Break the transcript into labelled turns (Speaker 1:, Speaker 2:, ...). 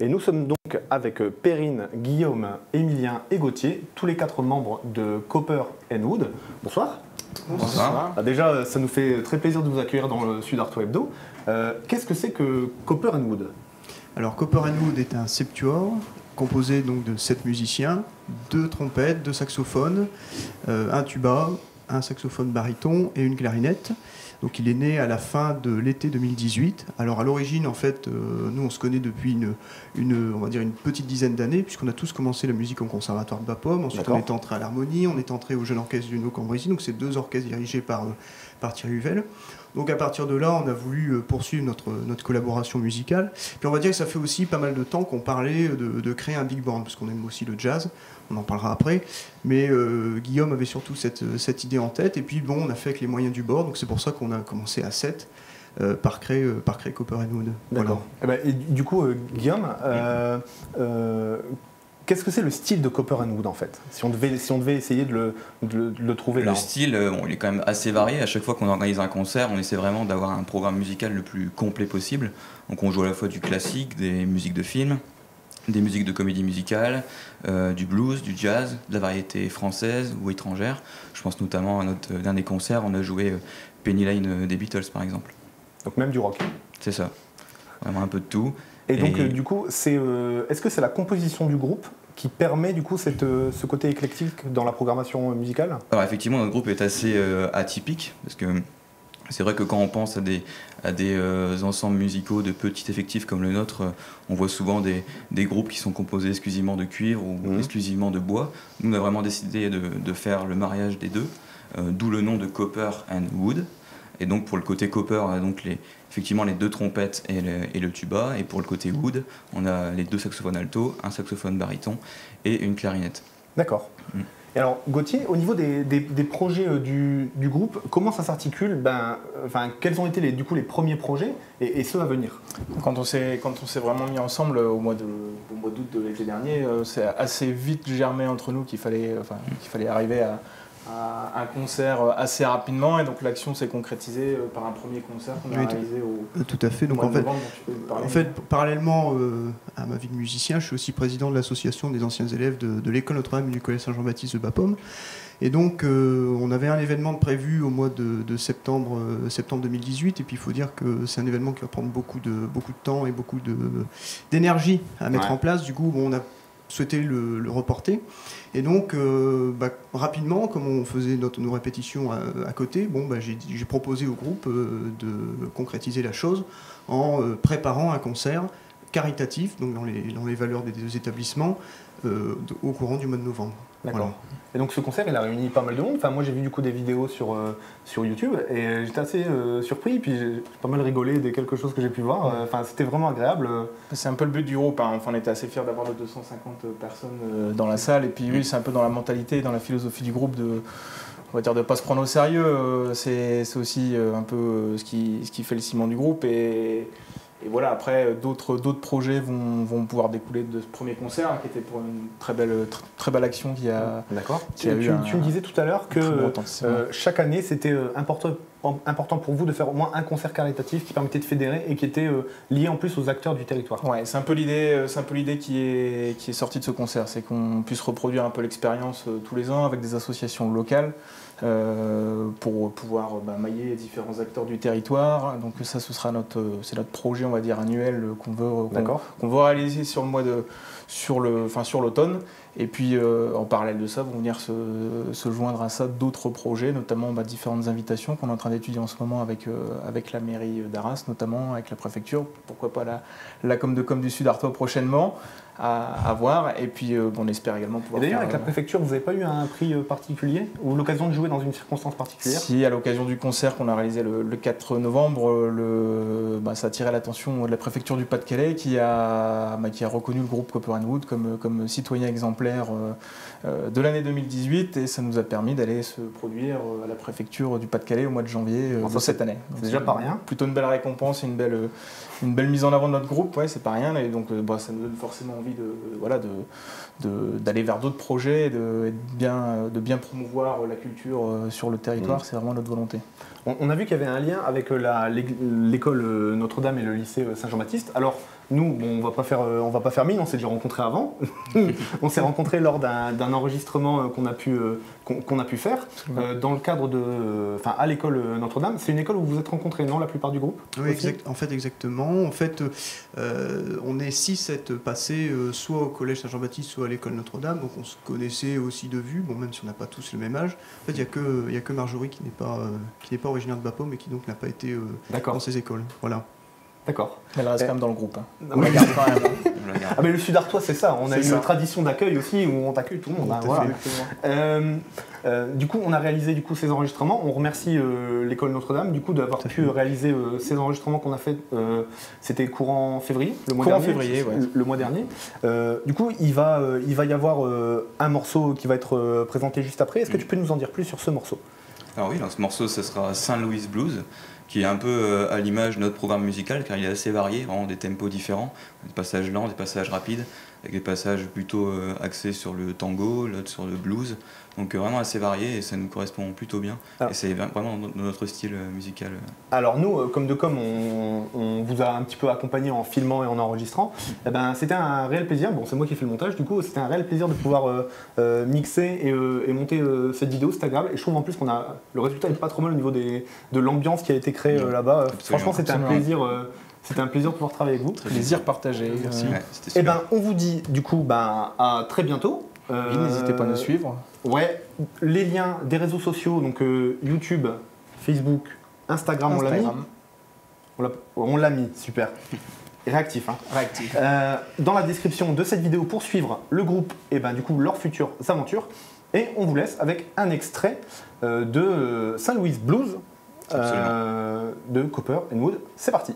Speaker 1: Et nous sommes donc avec Perrine, Guillaume, Emilien et Gauthier, tous les 4 membres de Copper & Wood. Bonsoir.
Speaker 2: Bonsoir.
Speaker 1: Déjà, ça nous fait très plaisir de vous accueillir dans le Sud Arto Hebdo. Qu'est-ce que c'est que Copper & Wood?
Speaker 3: Alors Copper & Wood est un septuor composé donc de 7 musiciens, 2 trompettes, 2 saxophones, un tuba, un saxophone baryton et une clarinette. Donc il est né à la fin de l'été 2018. Alors à l'origine, en fait, nous on se connaît depuis on va dire une petite dizaine d'années, puisqu'on a tous commencé la musique au conservatoire de Bapaume. Ensuite on est entré à l'harmonie, on est entré au jeune orchestre du Cambrésis. Donc c'est 2 orchestres dirigés par Thierry Huvel. Donc à partir de là, on a voulu poursuivre notre collaboration musicale. Puis on va dire que ça fait aussi pas mal de temps qu'on parlait de créer un big band, parce qu'on aime aussi le jazz, on en parlera après. Mais Guillaume avait surtout cette idée en tête, et puis bon, on a fait avec les moyens du bord, donc c'est pour ça qu'on a commencé à 7 par créer Copper & Wood.
Speaker 1: D'accord. Voilà. Et du coup, Guillaume, qu'est-ce que c'est le style de Copper & Wood en fait, si on devait essayer de le trouver là?
Speaker 2: Le style, il est quand même assez varié. À chaque fois qu'on organise un concert, on essaie vraiment d'avoir un programme musical le plus complet possible. Donc on joue à la fois du classique, des musiques de film, des musiques de comédie musicale, du blues, du jazz, de la variété française ou étrangère. Je pense notamment à notre dernier concert, on a joué Penny Lane des Beatles par exemple.
Speaker 1: Donc même du rock.
Speaker 2: C'est ça, vraiment un peu de tout.
Speaker 1: Et donc du coup, est-ce que c'est la composition du groupe qui permet du coup ce côté éclectique dans la programmation musicale?
Speaker 2: Alors effectivement, notre groupe est assez atypique, parce que c'est vrai que quand on pense à des ensembles musicaux de petits effectifs comme le nôtre, on voit souvent des groupes qui sont composés exclusivement de cuivre ou exclusivement de bois. Nous, on a vraiment décidé de faire le mariage des deux, d'où le nom de Copper & Wood. Et donc pour le côté Copper, on a donc effectivement les 2 trompettes et le tuba. Et pour le côté Wood, on a les 2 saxophones alto, un saxophone baryton et une clarinette.
Speaker 1: D'accord. Et alors Gauthier, au niveau des projets du groupe, comment ça s'articule? Quels ont été du coup les premiers projets et ceux à venir?
Speaker 4: Quand on s'est vraiment mis ensemble au mois d'août de l'été dernier, c'est assez vite germé entre nous qu'il fallait arriver à un concert assez rapidement, et donc l'action s'est concrétisée par un premier concert qu'on a réalisé
Speaker 3: tout à fait. Donc en fait, parallèlement à ma vie de musicien, je suis aussi président de l'association des anciens élèves de l'école Notre-Dame et du collège Saint-Jean-Baptiste de Bapaume. Et donc on avait un événement prévu au mois de septembre 2018, et puis il faut dire que c'est un événement qui va prendre beaucoup de temps et beaucoup d'énergie à mettre en place. Du coup, on a souhaité le reporter. Et donc, rapidement, comme on faisait nos répétitions à côté, j'ai proposé au groupe de concrétiser la chose en préparant un concert caritatif, donc dans les valeurs des 2 établissements, au courant du mois de novembre.
Speaker 1: D'accord.
Speaker 3: Voilà.
Speaker 1: Et donc ce concert, il a réuni pas mal de monde. Enfin, moi j'ai vu du coup des vidéos sur YouTube et j'étais assez surpris, puis j'ai pas mal rigolé de quelque chose que j'ai pu voir. C'était vraiment agréable.
Speaker 4: C'est un peu le but du groupe, hein. Enfin, on était assez fiers d'avoir nos 250 personnes dans la salle, et puis oui, c'est un peu dans la mentalité, dans la philosophie du groupe de ne pas se prendre au sérieux. C'est aussi un peu ce qui fait le ciment du groupe. Et voilà, après, d'autres projets vont pouvoir découler de ce premier concert, qui était pour une très belle action qui a.
Speaker 1: D'accord. Tu me disais tout à l'heure que chaque année, c'était important pour vous de faire au moins un concert caritatif qui permettait de fédérer et qui était lié en plus aux acteurs du territoire.
Speaker 4: Ouais, c'est un peu l'idée qui est sortie de ce concert, c'est qu'on puisse reproduire un peu l'expérience tous les ans avec des associations locales. Pour pouvoir mailler les différents acteurs du territoire. Donc ça, c'est notre projet, on va dire, annuel qu'on veut réaliser sur l'automne. Et puis en parallèle de ça, vont venir se joindre à ça d'autres projets, notamment différentes invitations qu'on est en train d'étudier en ce moment avec la mairie d'Arras, notamment avec la préfecture. Pourquoi pas la com de com du Sud Artois prochainement à voir. Et puis on espère également pouvoir.
Speaker 1: Et d'ailleurs, avec la préfecture, vous n'avez pas eu un prix particulier ou l'occasion de jouer dans une circonstance particulière?
Speaker 4: Si, à l'occasion du concert qu'on a réalisé le 4 novembre, ça a attiré l'attention de la préfecture du Pas-de-Calais qui a reconnu le groupe Copper & Wood comme citoyen exemplaire de l'année 2018, et ça nous a permis d'aller se produire à la préfecture du Pas-de-Calais au mois de janvier de cette année.
Speaker 1: C'est déjà pas rien.
Speaker 4: Plutôt une belle récompense et une belle mise en avant de notre groupe, c'est pas rien, et donc ça nous donne forcément envie d'aller vers d'autres projets et de bien promouvoir la culture sur le territoire. C'est vraiment notre volonté.
Speaker 1: On a vu qu'il y avait un lien avec l'école Notre-Dame et le lycée Saint-Jean-Baptiste. Alors, nous, bon, on va pas faire mine, on s'est déjà rencontrés avant. On s'est rencontrés lors d'un enregistrement qu'on a pu faire dans le cadre à l'école Notre-Dame. C'est une école où vous vous êtes rencontrés, non, la plupart du groupe?
Speaker 3: Oui, exactement. En fait, on est 6 à être passés soit au collège Saint-Jean-Baptiste, soit à l'école Notre-Dame. Donc on se connaissait aussi de vue, bon, même si on n'a pas tous le même âge. En fait, il n'y a que Marjorie qui n'est pas originaire de Bapaume et qui donc n'a pas été dans ces écoles. Voilà.
Speaker 1: D'accord.
Speaker 4: Elle reste quand même dans le groupe. Hein.
Speaker 1: On la garde quand même. Ah, mais le Sud-Artois, c'est ça. On a une tradition d'accueil aussi où on accueille tout le monde. Du coup, on a réalisé ces enregistrements. On remercie l'école Notre-Dame d'avoir pu réaliser ces enregistrements qu'on a fait. C'était courant février, le mois dernier. Du coup, il va y avoir un morceau qui va être présenté juste après. Est-ce que tu peux nous en dire plus sur ce morceau?
Speaker 2: Alors oui, ce morceau, ce sera Saint Louis Blues, qui est un peu à l'image de notre programme musical, car il est assez varié, vraiment des tempos différents, des passages lents, des passages rapides, avec des passages plutôt axés sur le tango, l'autre sur le blues, donc vraiment assez varié et ça nous correspond plutôt bien. Et c'est vraiment dans notre style musical.
Speaker 1: Alors nous, comme de com, on vous a un petit peu accompagné en filmant et en enregistrant. C'était un réel plaisir, bon c'est moi qui ai fait le montage du coup, c'était un réel plaisir de pouvoir mixer et monter cette vidéo, c'est agréable. Et je trouve en plus le résultat est pas trop mal au niveau de l'ambiance qui a été créée là-bas. Franchement c'était un plaisir. C'était un plaisir de pouvoir travailler avec vous.
Speaker 4: Plaisir partagé. Merci.
Speaker 1: Ouais, on vous dit du coup à très bientôt.
Speaker 4: Oui, n'hésitez pas à nous suivre.
Speaker 1: Ouais, les liens des réseaux sociaux, donc YouTube, Facebook, Instagram. On l'a mis, super. Réactif. Hein.
Speaker 4: Réactif.
Speaker 1: Dans la description de cette vidéo pour suivre le groupe et du coup leurs futures aventures. Et on vous laisse avec un extrait de Saint Louis Blues de Copper & Wood. C'est parti.